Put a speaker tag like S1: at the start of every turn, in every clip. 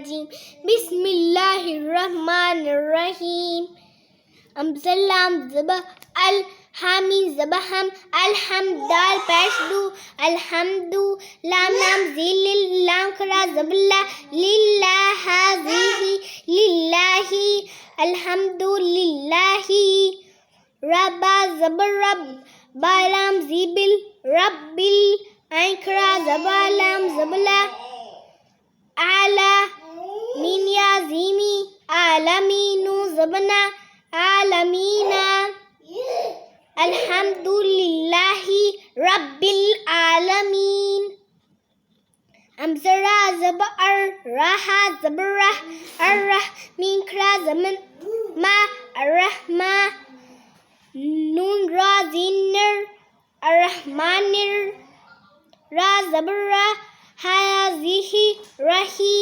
S1: الرجیم بسم اللہ الرحمن الرحیم امزلام زبہ الحامی زبہم الحمد دال پیشدو الحمد لام نام زیل لام کرا زبلا للہ زیہی للہ الحمد للہ ربا زبر رب بالام زیبل ربل اینکرا زبالام زبلا اعلی مین یا زیمی عالمینو زبنا عالمینا الحمد للہ رب العالمین امزرا زب رہا زبر الرح مین کرا زمن ما الرحمہ نون را زینر الرحمن را زبر ہایا زیہی رہی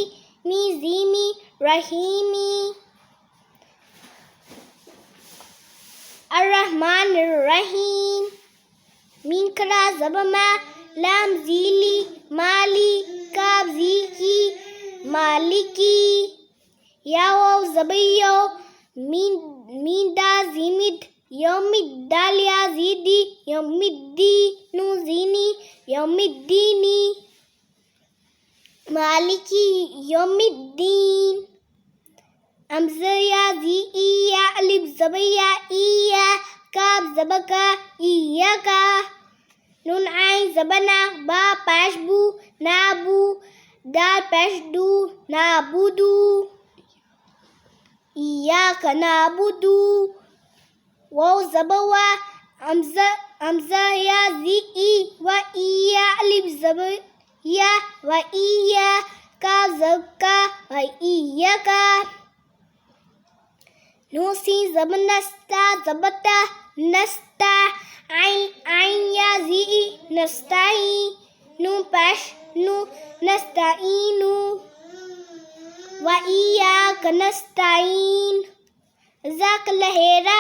S1: می زیمی رحیمی الرحمن الرحیم مین کرا زبما لام زیلی مالی کاب زیکی مالکی یا واو زبیو مین دا زیمد یوم الدالیا زیدی یوم الدین زینی یوم الدینی مالکی یوم الدین امزیا زی ایا الف زبیا ایا کاب زبکا ایا کا نون عین زبنا با پیشبو نابو دال پیشدو نابودو ایاک نابودو واو زبوا امزا یا زی ای و ایا الف زبیا و ایا کاب زبکا و ایا کا نوسی زبنستا زبتا نستا عین یا زی نستعی نو پیش نو نستعینو و ایاک نستعین ذاک لہیرا